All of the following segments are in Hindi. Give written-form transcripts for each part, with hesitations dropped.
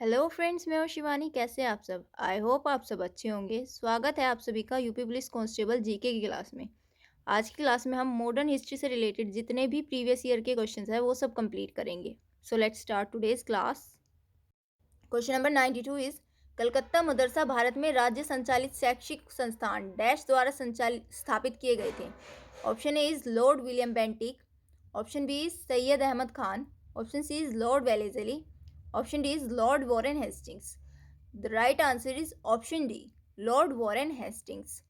हेलो फ्रेंड्स, मैं हूँ शिवानी। कैसे हैं आप सब? आई होप आप सब अच्छे होंगे। स्वागत है आप सभी का यूपी पुलिस कांस्टेबल जीके की क्लास में। आज की क्लास में हम मॉडर्न हिस्ट्री से रिलेटेड जितने भी प्रीवियस ईयर के क्वेश्चंस हैं वो सब कंप्लीट करेंगे। So let's start today's class. Question number 92 is Calcutta मदरसा भारत में राज्य संचालित शैक्षिक संस्थान डैश द्वारा संचालित स्थापित किए गए थे। Option A is Lord William Bentinck. Option B is Syed Ahmed Khan. Option C is Lord Wellesley. Option D is Lord Warren Hastings. The right answer is option D, Lord Warren Hastings.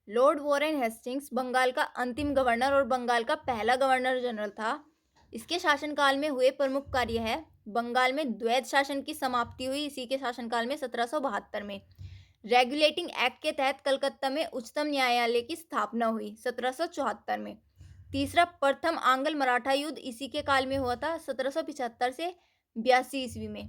Lord Warren Hastings Bengal का अंतिम गवर्नर और बंगाल का पहला गवर्नर जनरल था। इसके शासनकाल में हुए प्रमुख कार्य है, बंगाल में द्वैध शासन की समाप्ति हुई इसी के शासनकाल में 1772 में। रेगुलेटिंग एक्ट के तहत कलकत्ता में उच्चतम न्यायालय की स्थापना हुई 1774 में। तीसरा, प्रथम आंग्ल मराठा युद्ध इसी के काल में हुआ था 1775 से 82 ईस्वी में।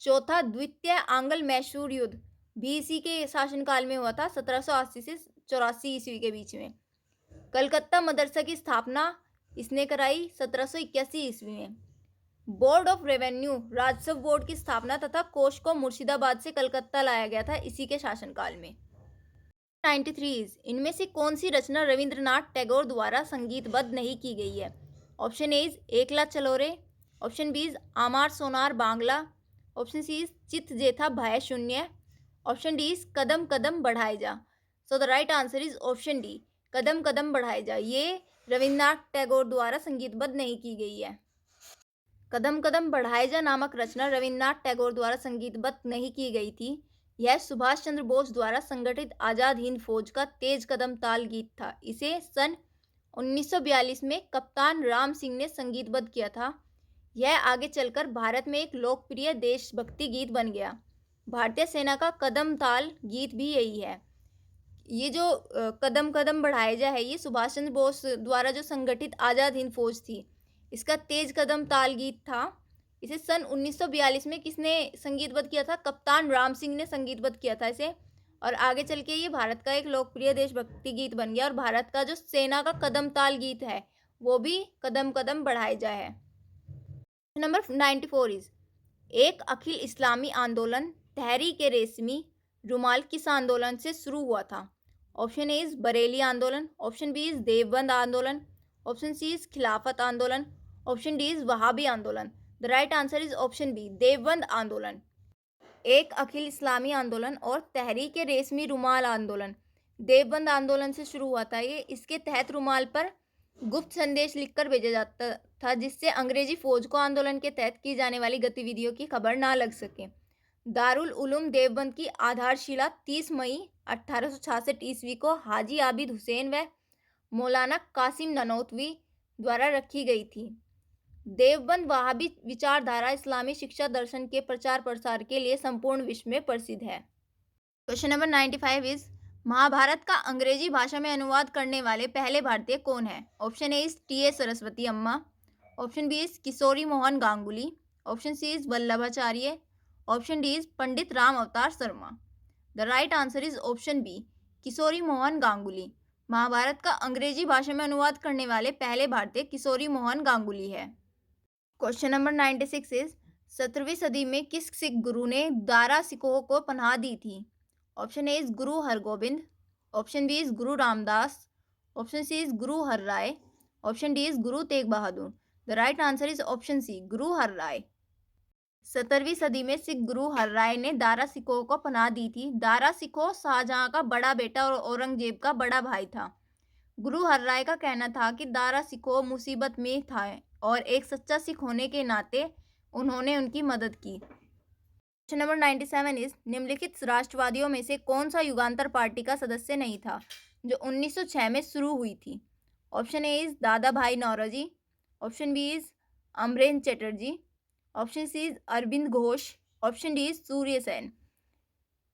चौथा, द्वितीय आंग्ल मैसूर युद्ध भी इसी के शासनकाल में हुआ था 1780 से 84 ईस्वी के बीच में। कलकत्ता मदरसा की स्थापना इसने कराई 1781 ईस्वी में। बोर्ड ऑफ रेवेन्यू राजस्व बोर्ड की स्थापना तथा कोष को मुर्शिदाबाद से कलकत्ता लाया गया था इसी के शासनकाल में। 93 इनमें से कौन सी रचना रविंद्रनाथ टैगोर द्वारा संगीतबद्ध नहीं की गई है। ऑप्शन ए इज एकला चलोरे। Option B is Amar Sonar Bangla. Option C is Chit Jetha Bhay Shunya. Option D is Kadam Kadam Badhaye Ja. So the right answer is option D, Kadam Kadam Badhaye Ja. ये रविंद्रनाथ टैगोर द्वारा संगीतबद्ध नहीं की गई है। कदम कदम बढ़ाए जा नामक रचना रविंद्रनाथ टैगोर द्वारा संगीतबद्ध नहीं की गई थी। यह सुभाष चंद्र बोस द्वारा संगठित आजाद हिंद फौज का तेज कदम ताल गीत था। इसे सन 1942 में कप्तान राम सिंह ने संगीतबद्ध किया था। यह आगे चलकर भारत में एक लोकप्रिय देशभक्ति गीत बन गया। भारतीय सेना का कदम ताल गीत भी यही है। ये जो कदम कदम बढ़ाए जा है, ये सुभाष चंद्र बोस द्वारा जो संगठित आजाद हिंद फौज थी, इसका तेज कदम ताल गीत था। इसे सन 1942 में किसने संगीतबद्ध किया था? कप्तान राम सिंह ने संगीतबद्ध किया था इसे। और आगे चल के ये भारत का एक लोकप्रिय देशभक्ति गीत बन गया। और भारत का जो सेना का कदम ताल गीत है वो भी कदम कदम बढ़ाए जा है। नंबर 94 इज एक अखिल इस्लामी आंदोलन तहरीक रेशमी रुमाल किस आंदोलन से शुरू हुआ था? ऑप्शन ए इज बरेली आंदोलन। ऑप्शन बी इज देवबंद आंदोलन। ऑप्शन सी इज खिलाफत आंदोलन। ऑप्शन डी इज वहाबी आंदोलन। The right answer is option B, Deoband आंदोलन। एक अखिल इस्लामी आंदोलन और तहरीक रेशमी रुमाल आंदोलन देवबंद आंदोलन से शुरू हुआ था। ये इसके तहत रुमाल पर गुप्त संदेश लिखकर भेजा जाता था जिससे अंग्रेजी फौज को आंदोलन के तहत की जाने वाली गतिविधियों की खबर ना लग सके। दारुल उलूम देवबंद की आधारशिला 30 मई 1866 ईस्वी को हाजी आबिद हुसैन व मौलाना कासिम ननौतवी द्वारा रखी गई थी। देवबंद वहाबी विचारधारा इस्लामी शिक्षा दर्शन के प्रचार प्रसार के लिए संपूर्ण विश्व में प्रसिद्ध है। क्वेश्चन नंबर 95 इज महाभारत का अंग्रेजी भाषा में अनुवाद करने वाले पहले भारतीय कौन है? Option A is T A Saraswati Amma. Option B is Kishori Mohan Ganguly. Option C is Vallabhacharya. Option D is Pandit Ram Avatar Sharma. The right answer is option B, Kishori Mohan Ganguly. Mahabharat का अंग्रेजी भाषा में अनुवाद करने वाले पहले भारतीय किशोरी मोहन गांगुली है। क्वेश्चन नंबर 96 इज 17वीं सदी में किस सिख गुरु ने दारा सिखों को पनाह दी थी? Option A is Guru Hargobind. Option B is Guru Ramdas. Option C is Guru Har Rai. Option D is Guru Tegh Bahadur. The right answer is option C, Guru Har Rai. 17वीं सदी में सिख गुरु हरराय ने दारा सिखों को पनाह दी थी। दारा सिखों शाहजहां का बड़ा बेटा और औरंगजेब का बड़ा भाई था। गुरु हरराय का कहना था कि दारा सिखों मुसीबत में था और एक सच्चा सिख होने के नाते उन्होंने उनकी मदद की। क्वेश्चन नंबर 97 इज निम्नलिखित राष्ट्रवादियों में से कौन सा युगांतर पार्टी का सदस्य नहीं था जो 1906 में शुरू हुई थी? Option A is Dadabhai Naoroji. Option B is Amarendra Chatterjee. Option C is Aurobindo Ghosh. Option D is Surya Sen.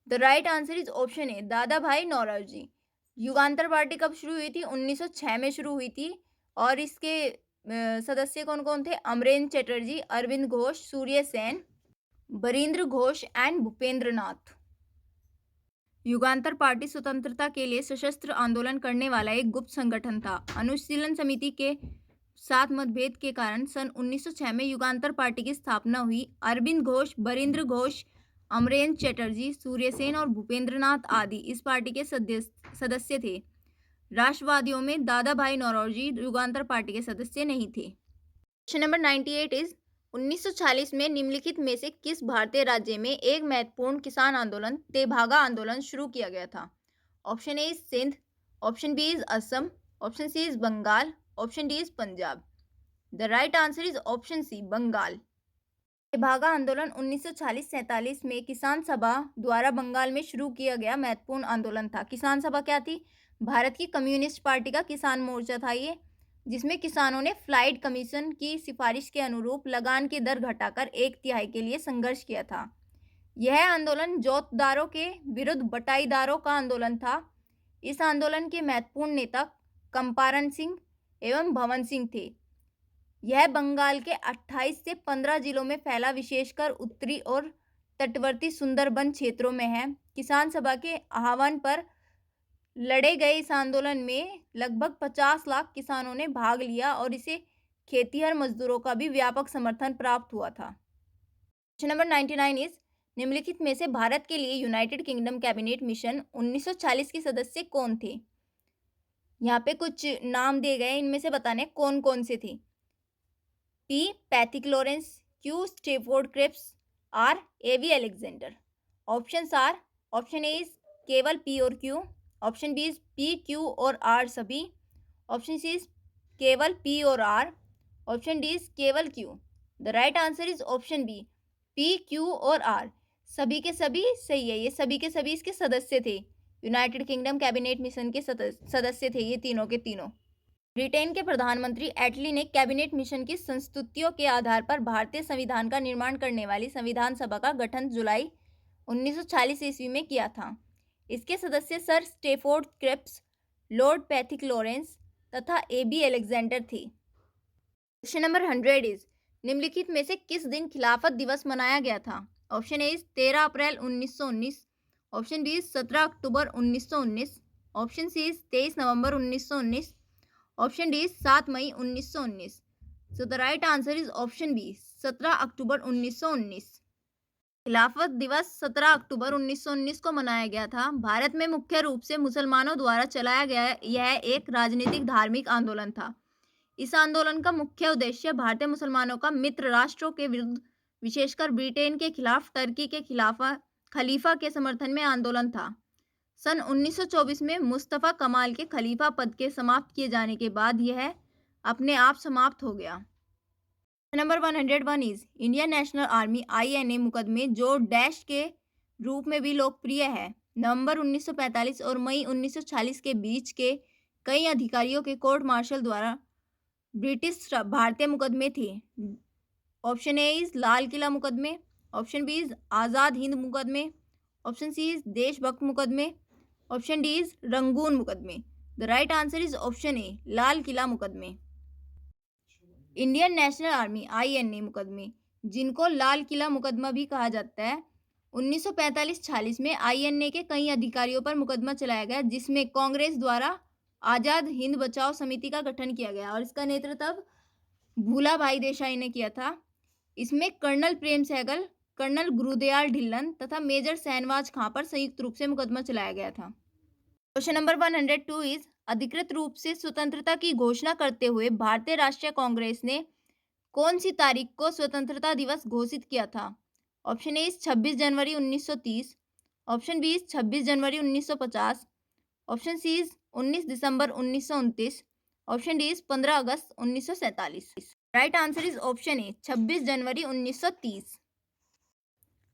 The right answer is option A, Dadabhai Naoroji. Yugantar party कब शुरू हुई थी? 1906 में शुरू हुई थी। और इसके सदस्य कौन कौन थे? अमरेंद्र चटर्जी, अरविंद घोष, सूर्य सेन, बरींद्र घोष एंड भूपेंद्र नाथ। युगांतर पार्टी स्वतंत्रता के लिए सशस्त्र आंदोलन करने वाला एक गुप्त संगठन था। अनुशीलन समिति के साथ मतभेद के कारण सन 1906 में युगांतर पार्टी की स्थापना हुई। अरविंद घोष, बरिंद्र घोष, अमरेंद्र चटर्जी, सूर्यसेन और भूपेंद्रनाथ आदि इस पार्टी के सदस्य थे। राष्ट्रवादियों में दादा भाई नौरोजी युगांतर पार्टी के सदस्य नहीं थे। क्वेश्चन नंबर 98 इज 1940 में निम्नलिखित में से किस भारतीय राज्य में एक महत्वपूर्ण किसान आंदोलन तेभागा आंदोलन शुरू किया गया था? Option A is Sindh, option B is Assam, option C is Bengal, option D is Punjab. The right answer is option C, Bengal. Tebhaga आंदोलन 1946-47 में किसान सभा द्वारा बंगाल में शुरू किया गया महत्वपूर्ण आंदोलन था। किसान सभा क्या थी? भारत की कम्युनिस्ट पार्टी का किसान मोर्चा था ये, जिसमें किसानों ने फ्लाइट कमीशन की सिफारिश के अनुरूप लगान की दर घटाकर 1/3 के लिए संघर्ष किया था। यह आंदोलन जोतदारों के विरुद्ध बटाईदारों का आंदोलन था। इस आंदोलन के महत्वपूर्ण नेता कंपारन सिंह एवं भवन सिंह थे। यह बंगाल के 28 से 15 जिलों में फैला, विशेषकर उत्तरी और तटवर्ती सुंदरबन क्षेत्रों में है। किसान सभा के आह्वान पर लड़े गए इस आंदोलन में लगभग 50 लाख किसानों ने भाग लिया और इसे खेतिहर मजदूरों का भी व्यापक समर्थन प्राप्त हुआ था। क्वेश्चन नंबर 99 इज निम्नलिखित में से भारत के लिए यूनाइटेड किंगडम कैबिनेट मिशन 1940 के सदस्य कौन थे? यहाँ पे कुछ नाम दिए गए, इनमें से बताने कौन कौन से थे। P Pethick Lawrence, Q Stafford Cripps, R A V Alexander. Options are, option A is केवल पी और Q, option B is P, Q और आर सभी, ऑप्शन सी इज केवल पी और आर, ऑप्शन डी इज केवल Q. The right answer is option B, P, Q और आर। सभी के सभी सही है, ये सभी के सभी इसके सदस्य थे। यूनाइटेड किंगडम कैबिनेट मिशन के सदस्य थे ये तीनों के तीनों। ब्रिटेन के प्रधानमंत्री एटली ने कैबिनेट मिशन की संस्तुतियों के आधार पर भारतीय संविधान का निर्माण करने वाली संविधान सभा का गठन जुलाई 1940 ईस्वी में किया था। इसके सदस्य sir Stafford Cripps, Lord Pethick Lawrence तथा ए.बी. अलेक्जेंडर थे। क्वेश्चन नंबर 100 इज निम्नलिखित में से किस दिन खिलाफत दिवस मनाया गया था? Option A is 13 April 1919, option B is 17 October 1919, option C is 23 November 1919, option D 7 May 1919। So the right answer is option B, 17 October 1919। Khilafat दिवस 17 अक्टूबर 1919 को मनाया गया था। भारत में मुख्य रूप से मुसलमानों द्वारा चलाया गया यह एक राजनीतिक धार्मिक आंदोलन था। इस आंदोलन का मुख्य उद्देश्य भारतीय मुसलमानों का मित्र राष्ट्रों के विरुद्ध, विशेषकर ब्रिटेन के खिलाफ टर्की के खलीफा के समर्थन में आंदोलन था। सन 1924 में मुस्तफ़ा कमाल के खलीफा पद के समाप्त किए जाने के बाद यह अपने आप समाप्त हो गया। Number 101 is Indian national army INA मुकदमे जो डैश के रूप में भी लोकप्रिय है, नवंबर 1945 और मई 1946 के बीच के कई अधिकारियों के कोर्ट मार्शल द्वारा ब्रिटिश भारतीय मुकदमे थे। Option A is Lal Qila मुकदमे, option B is Azad Hind मुकदमे, ऑप्शन सी इज देशभक्त मुकदमे, ऑप्शन डी इज रंगून मुकदमे। The right answer is option A, Lal Qila मुकदमे। इंडियन नेशनल आर्मी INA मुकदमे, जिनको लाल किला मुकदमा भी कहा जाता है, 1945-46 में INA के कई अधिकारियों पर मुकदमा चलाया गया, जिसमें कांग्रेस द्वारा आज़ाद हिंद बचाओ समिति का गठन किया गया और इसका नेतृत्व भूला भाई देसाई ने किया था। इसमें कर्नल प्रेम सहगल, कर्नल गुरुदयाल ढिल्लन तथा मेजर शहनवाज खां पर संयुक्त रूप से मुकदमा चलाया गया था। क्वेश्चन नंबर 102 इज अधिकृत रूप से स्वतंत्रता की घोषणा करते हुए भारतीय राष्ट्रीय कांग्रेस ने कौन सी तारीख को स्वतंत्रता दिवस घोषित किया था? Option A 26 January 1930, option B 26 January 1950, option C 19 December 1929, option D 15 August 1947। Right answer is option A, 26 January 1930।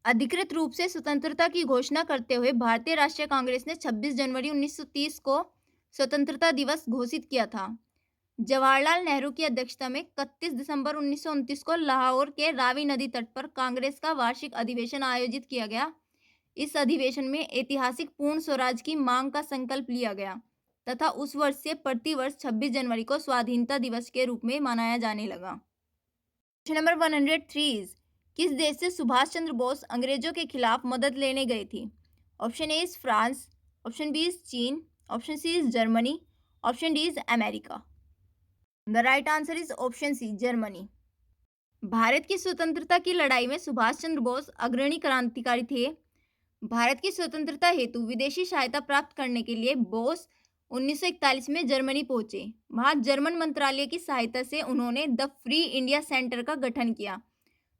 अधिकृत रूप से स्वतंत्रता की घोषणा करते हुए भारतीय राष्ट्रीय कांग्रेस ने 26 जनवरी 1930 को स्वतंत्रता दिवस घोषित किया था। जवाहरलाल नेहरू की अध्यक्षता में 31 दिसंबर 1929 को लाहौर के रावी नदी तट पर कांग्रेस का वार्षिक अधिवेशन आयोजित किया गया। इस अधिवेशन में ऐतिहासिक पूर्ण स्वराज की मांग का संकल्प लिया गया तथा उस वर्ष से प्रतिवर्ष 26 जनवरी को स्वाधीनता दिवस के रूप में मनाया जाने लगा। क्वेश्चन नंबर 103 इज किस देश से सुभाष चंद्र बोस अंग्रेजों के खिलाफ मदद लेने गए थे? Option A is France, option B is चीन, option C is Germany, option D is America. The right answer is option C, Germany. Bharat की स्वतंत्रता की लड़ाई में सुभाष चंद्र बोस अग्रणी क्रांतिकारी थे। भारत की स्वतंत्रता हेतु विदेशी सहायता प्राप्त करने के लिए बोस 1941 में जर्मनी पहुंचे। वहां जर्मन मंत्रालय की सहायता से उन्होंने द फ्री इंडिया सेंटर का गठन किया।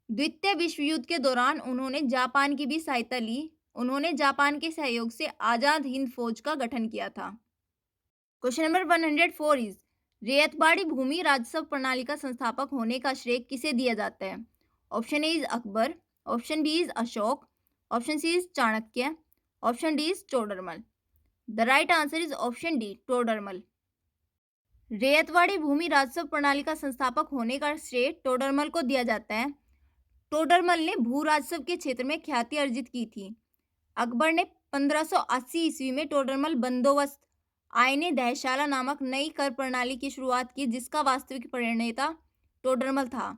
द्वितीय विश्व युद्ध के दौरान उन्होंने जापान की भी सहायता ली। उन्होंने जापान के सहयोग से आजाद हिंद फौज का गठन किया था। क्वेश्चन नंबर 104 इज रेयतबाड़ी भूमि राजस्व प्रणाली का संस्थापक होने का श्रेय किसे दिया जाता है? Option A is Akbar, option B is Ashok, option C is Chanakya, option D is Todarmal. The right answer is option D, Todarmal. Ryotwari भूमि राजस्व प्रणाली का संस्थापक होने का श्रेय टोडरमल को दिया जाता है। टोडरमल ने भू राजस्व के क्षेत्र में ख्याति अर्जित की थी। अकबर ने 1580 ईस्वी में टोडरमल बंदोबस्त आयने दहशाला नामक नई कर प्रणाली की शुरुआत की, जिसका वास्तविक प्रणेता टोडरमल था।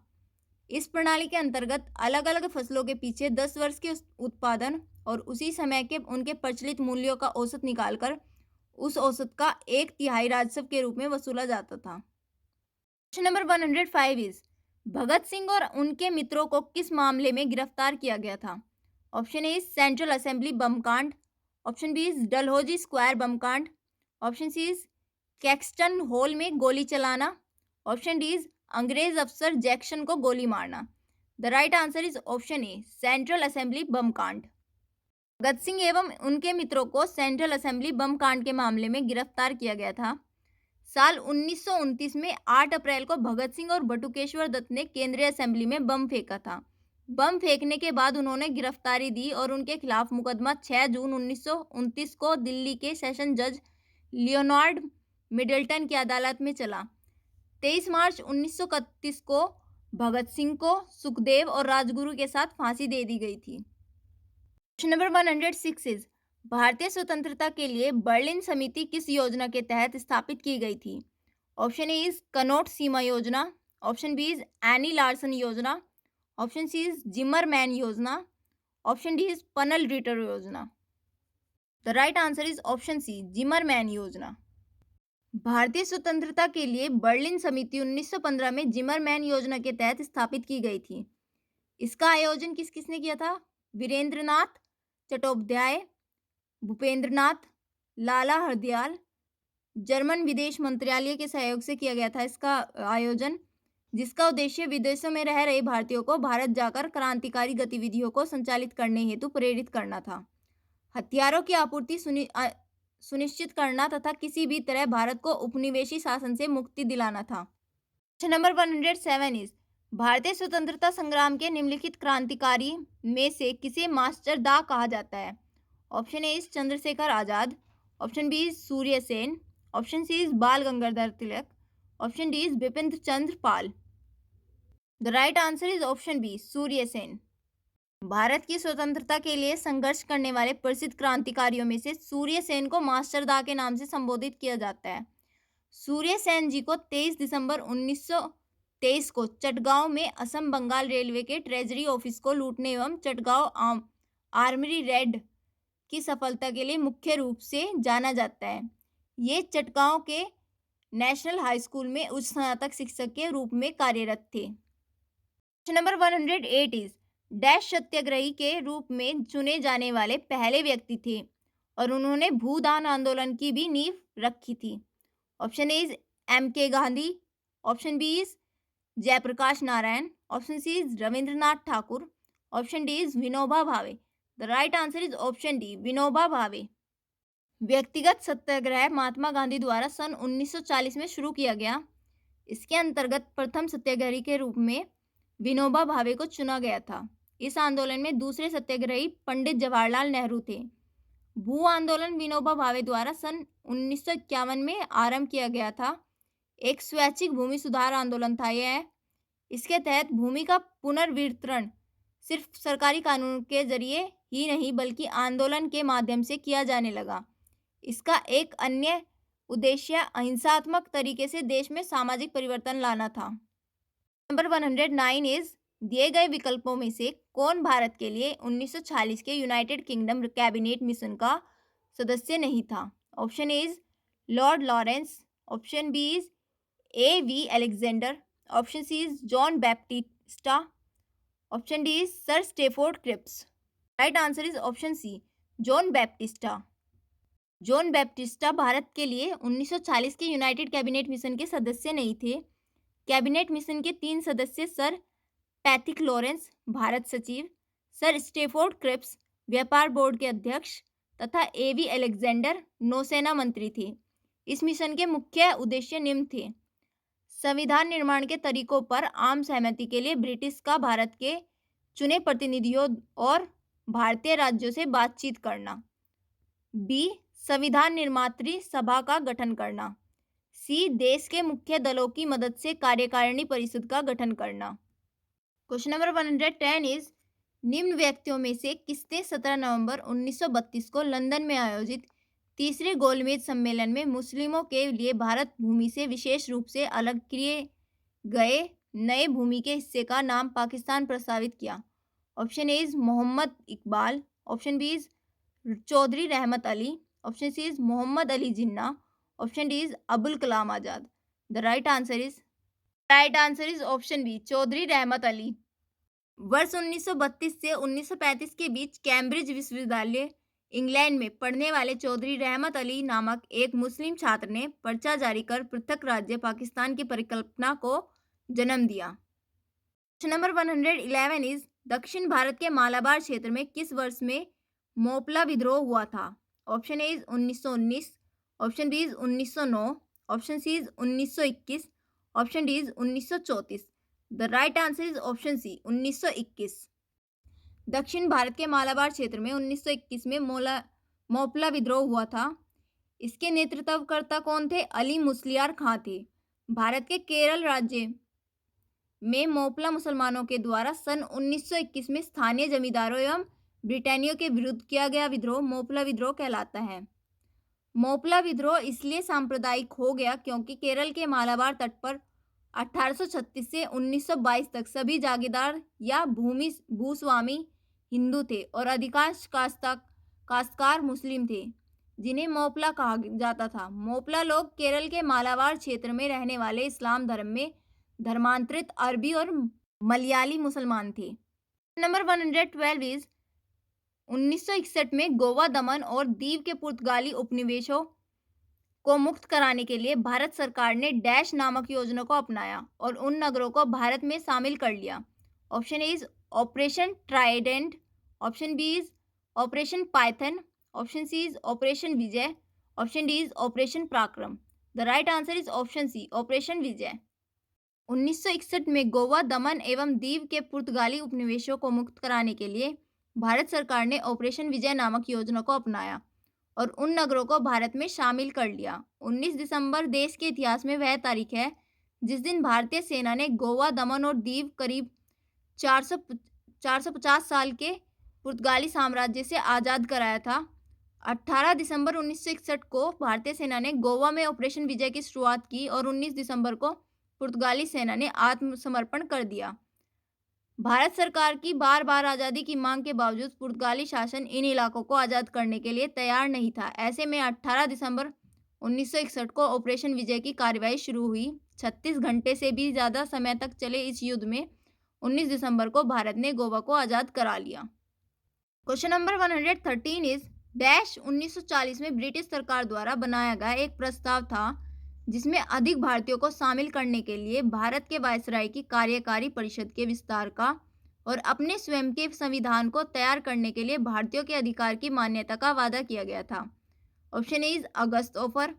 इस प्रणाली के अंतर्गत अलग अलग फसलों के पीछे 10 वर्ष के उत्पादन और उसी समय के उनके प्रचलित मूल्यों का औसत निकालकर उस औसत का 1/3 राजस्व के रूप में वसूला जाता था। Question number 105 is Bhagat Singh और उनके मित्रों को किस मामले में गिरफ्तार किया गया था? Option A is central assembly bomb कांड, option B is Dalhousie square bomb कांड, option C is Caxton hall में गोली चलाना, ऑप्शन डी इज अंग्रेज अफसर जैक्सन को गोली मारना। The right answer is option A, central assembly bomb कांड। भगत सिंह एवं उनके मित्रों को सेंट्रल असेंबली बम कांड के मामले में गिरफ्तार किया गया था। साल 1929 में 8 अप्रैल को भगत सिंह और बटुकेश्वर दत्त ने केंद्रीय असेंबली में बम फेंका था। बम फेंकने के बाद उन्होंने गिरफ्तारी दी और उनके खिलाफ मुकदमा 6 जून 1929 को दिल्ली के सेशन जज लियोनार्ड मिडल्टन की अदालत में चला। 23 मार्च 1931 को भगत सिंह को सुखदेव और राजगुरु के साथ फांसी दे दी गई थी। क्वेश्चन नंबर 106 इज भारतीय स्वतंत्रता के लिए बर्लिन समिति किस योजना के तहत स्थापित की गई थी? ऑप्शन ए इज कनॉट सीमा योजना, option B is Annie Larsen योजना, ऑप्शन सी इज जिमरमैन योजना, ऑप्शन डी इज पनल रिटर योजना। The right answer is option C, Zimmermann योजना। भारतीय स्वतंत्रता के लिए बर्लिन समिति 1915 में जिमरमैन योजना के तहत स्थापित की गई थी। इसका आयोजन किस किसने किया था? वीरेंद्रनाथ चट्टोपाध्याय, भूपेंद्रनाथ, लाला हरदयाल। जर्मन विदेश मंत्रालय के सहयोग से किया गया था इसका आयोजन, जिसका उद्देश्य विदेशों में रह रहे भारतीयों को भारत जाकर क्रांतिकारी गतिविधियों को संचालित करने हेतु प्रेरित करना था, हथियारों की आपूर्ति सुनिश्चित करना तथा किसी भी तरह भारत को उपनिवेशी शासन से मुक्ति दिलाना था। क्वेश्चन नंबर 107 इज भारतीय स्वतंत्रता संग्राम के निम्नलिखित क्रांतिकारी में से किसे मास्टर दा कहा जाता है? Option A is Chandrashekhar Azad, option B is Surya Sen, option C is Bal Gangadhar Tilak, option D is Bipin Chandra Pal. The right answer is option B, Surya Sen. Bharat की स्वतंत्रता के लिए संघर्ष करने वाले प्रसिद्ध क्रांतिकारियों में से सूर्य सेन को मास्टर दा के नाम से संबोधित किया जाता है। सूर्य सेन जी को 23 दिसंबर 1923 को चटगांव में असम बंगाल रेलवे के ट्रेजरी ऑफिस को लूटने एवं चटगांव आर्मरी रेड की सफलता के लिए मुख्य रूप से जाना जाता है। ये चटगांव के नेशनल हाई स्कूल में उच्च स्नातक शिक्षक के रूप में कार्यरत थे। क्वेश्चन नंबर 108 इज डैश सत्याग्रही के रूप में चुने जाने वाले पहले व्यक्ति थे और उन्होंने भूदान आंदोलन की भी नींव रखी थी। Option A is M.K. Gandhi, option B is Jayaprakash Narayan, option C is Rabindranath Thakur, option D is Vinoba Bhave. The right answer is option D, Vinoba Bhave. व्यक्तिगत सत्याग्रह महात्मा गांधी द्वारा सन 1940 में शुरू किया गया। इसके अंतर्गत प्रथम सत्याग्रही के रूप में विनोबा भावे को चुना गया था। इस आंदोलन में दूसरे सत्याग्रही पंडित जवाहरलाल नेहरू थे। भू आंदोलन विनोबा भावे द्वारा सन 1951 में आरंभ किया गया था। एक स्वैच्छिक भूमि सुधार आंदोलन था यह। इसके तहत भूमि का पुनर्वितरण सिर्फ सरकारी कानून के जरिए ही नहीं बल्कि आंदोलन के माध्यम से किया जाने लगा। इसका एक अन्य उद्देश्य अहिंसात्मक तरीके से देश में सामाजिक परिवर्तन लाना था। नंबर 109 इज दिए गए विकल्पों में से कौन भारत के लिए 1946 के यूनाइटेड किंगडम कैबिनेट मिशन का सदस्य नहीं था? Option A is Lord Lawrence, option B is A V Alexander, option C is John Baptista, option D is sir Stafford Cripps. Right answer is option C, John Baptista. John Baptista भारत के लिए 1940 के यूनाइटेड कैबिनेट मिशन के सदस्य नहीं थे। कैबिनेट मिशन के 3 सदस्य सर पैथिक लॉरेंस, भारत सचिव, सर स्टेफोर्ड क्रिप्स, व्यापार बोर्ड के अध्यक्ष, तथा एवी अलेक्जेंडर, नौसेना मंत्री थे। इस मिशन के मुख्य उद्देश्य निम्न थे: संविधान निर्माण के तरीकों पर आम सहमति के लिए ब्रिटिश का भारत के चुने प्रतिनिधियों और भारतीय राज्यों से बातचीत करना। बी, संविधान निर्मात्री सभा का गठन करना। सी, देश के मुख्य दलों की मदद से कार्यकारिणी परिषद का गठन करना। क्वेश्चन नंबर 110 इज, निम्न व्यक्तियों में से किसने 17 नवंबर 1932 को लंदन में आयोजित तीसरे गोलमेज सम्मेलन में मुस्लिमों के लिए भारत भूमि से विशेष रूप से अलग किए गए नए भूमि के हिस्से का नाम पाकिस्तान प्रस्तावित किया? Option A is Mohammad Iqbal, option B is Chaudhry Rahmat Ali, option C is Mohammad Ali Jinnah, option D is Abul Kalam Azad. The right answer is option B, Chaudhry Rahmat Ali. वर्ष 1932 से 1935 के बीच कैम्ब्रिज विश्वविद्यालय इंग्लैंड में पढ़ने वाले चौधरी रहमत अली नामक एक मुस्लिम छात्र ने पर्चा जारी कर पृथक राज्य पाकिस्तान की परिकल्पना को जन्म दिया। क्वेश्चन नंबर 111 इज, दक्षिण भारत के मालाबार क्षेत्र में किस वर्ष में मोपला विद्रोह हुआ था? Option A is 1919, option B is 1909, option C is 1921, option D is 1934। The right answer is option C, 1921। दक्षिण भारत के मालाबार क्षेत्र में 1921 में मोपला विद्रोह हुआ था। इसके नेतृत्वकर्ता कौन थे? अली मुस्लियार खां थे। भारत के केरल राज्य में मोपला मुसलमानों के द्वारा सन 1921 में स्थानीय जमींदारों एवं ब्रिटानियों के विरुद्ध किया गया विद्रोह मोपला विद्रोह कहलाता है। मोपला विद्रोह इसलिए सांप्रदायिक हो गया क्योंकि केरल के मालाबार तट पर 1836 से 1922 तक सभी जागीरदार या भूस्वामी हिंदू थे और अधिकांश काश्तकार मुस्लिम थे, जिन्हें मोपला कहा जाता था। मोपला लोग केरल के मालाबार क्षेत्र में रहने वाले इस्लाम धर्म में धर्मांतरित अरबी और मलयाली मुसलमान थे। नंबर 112 इज, 1961 में गोवा, दमन और दीव के पुर्तगाली उपनिवेशों को मुक्त कराने के लिए भारत सरकार ने डैश नामक योजना को अपनाया और उन नगरों को भारत में शामिल कर लिया। Option A is operation trident, option B is operation python, option C is operation Vijay, option D is operation Parakram. The right answer is option C, operation Vijay. 1961 में गोवा, दमन एवं दीव के पुर्तगाली उपनिवेशों को मुक्त कराने के लिए भारत सरकार ने ऑपरेशन विजय नामक योजना को अपनाया और उन नगरों को भारत में शामिल कर लिया। 19 दिसंबर देश के इतिहास में वह तारीख है जिस दिन भारतीय सेना ने गोवा, दमन और दीव करीब 450 साल के पुर्तगाली साम्राज्य से आज़ाद कराया था। 18 दिसंबर 1961 को भारतीय सेना ने गोवा में ऑपरेशन विजय की शुरुआत की और 19 दिसंबर को पुर्तगाली सेना ने आत्मसमर्पण कर दिया। भारत सरकार की बार बार आज़ादी की मांग के बावजूद पुर्तगाली शासन इन इलाकों को आज़ाद करने के लिए तैयार नहीं था। ऐसे में 18 दिसंबर 1961 को ऑपरेशन विजय की कार्यवाही शुरू हुई। 36 घंटे से भी ज़्यादा समय तक चले इस युद्ध में 19 दिसंबर को भारत ने गोवा को आज़ाद करा लिया। क्वेश्चन नंबर 113 इज, डैश 1940 में ब्रिटिश सरकार द्वारा बनाया गया एक प्रस्ताव था जिसमें अधिक भारतीयों को शामिल करने के लिए भारत के वायसराय की कार्यकारी परिषद के विस्तार का और अपने स्वयं के संविधान को तैयार करने के लिए भारतीयों के अधिकार की मान्यता का वादा किया गया था। Option A is August offer,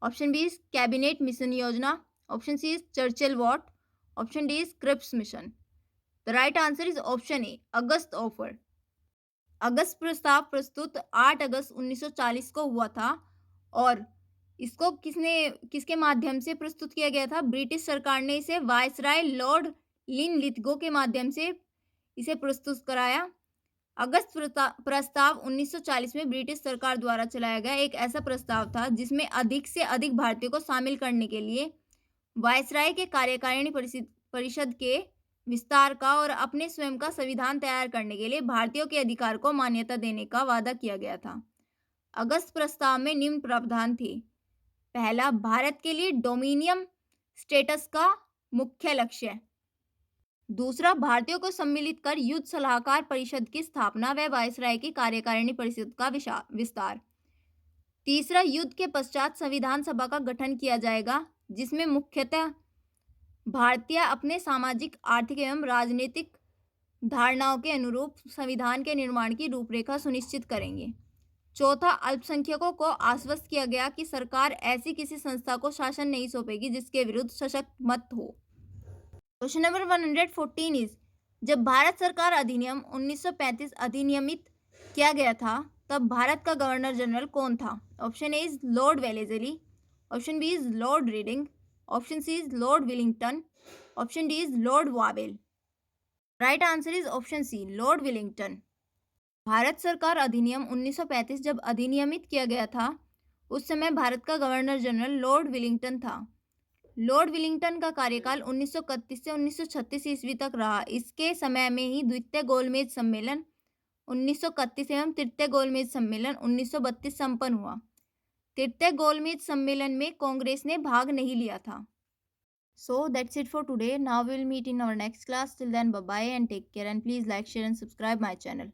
option B is cabinet mission योजना, option C is Churchill watt, option D is Cripps mission. The right answer is option A, August offer. अगस्त प्रस्ताव प्रस्तुत 8 अगस्त 1940 को हुआ था और इसको किसके माध्यम से प्रस्तुत किया गया था? ब्रिटिश सरकार ने इसे वायसराय लॉर्ड लिनलिथगो के माध्यम से इसे प्रस्तुत कराया। अगस्त प्रस्ताव 1940 में ब्रिटिश सरकार द्वारा चलाया गया एक ऐसा प्रस्ताव था जिसमें अधिक से अधिक भारतीयों को शामिल करने के लिए वायसराय के कार्यकारिणी परिषद के विस्तार का और अपने स्वयं का संविधान तैयार करने के लिए भारतीयों के अधिकार को मान्यता देने का वादा किया गया था। अगस्त प्रस्ताव में निम्न प्रावधान थे: पहला, भारत के लिए डोमिनियन स्टेटस का मुख्य लक्ष्य। दूसरा, भारतीयों को सम्मिलित कर युद्ध सलाहकार परिषद की स्थापना व वायसराय की कार्यकारिणी परिषद का विस्तार। तीसरा, युद्ध के पश्चात संविधान सभा का गठन किया जाएगा, जिसमें मुख्यतः भारतीय अपने सामाजिक, आर्थिक एवं राजनीतिक धारणाओं के अनुरूप संविधान के निर्माण की रूपरेखा सुनिश्चित करेंगे। चौथा, अल्पसंख्यकों को आश्वस्त किया गया कि सरकार ऐसी किसी संस्था को शासन नहीं सौंपेगी जिसके विरुद्ध सशक्त मत हो। क्वेश्चन नंबर 114 इज, जब भारत सरकार अधिनियम 1935 अधिनियमित किया गया था, तब भारत का गवर्नर जनरल कौन था? Option A is Lord Wellesley, option B is Lord Reading, option C is Lord Willingdon, option D is Lord Wavell. Right answer is option C, Lord Willingdon. भारत सरकार अधिनियम 1935 जब अधिनियमित किया गया था, उस समय भारत का गवर्नर जनरल लॉर्ड विलिंगटन था। लॉर्ड विलिंगटन का कार्यकाल 1931 से 1936 ईस्वी तक रहा। इसके समय में ही द्वितीय गोलमेज सम्मेलन 1931 एवं तृतीय गोलमेज सम्मेलन 1932 संपन्न हुआ। तृतीय गोलमेज सम्मेलन में कांग्रेस ने भाग नहीं लिया था। So that's it for today. Now we'll meet in our next class. Till then, bye bye and take care. And please like, share, and subscribe my channel.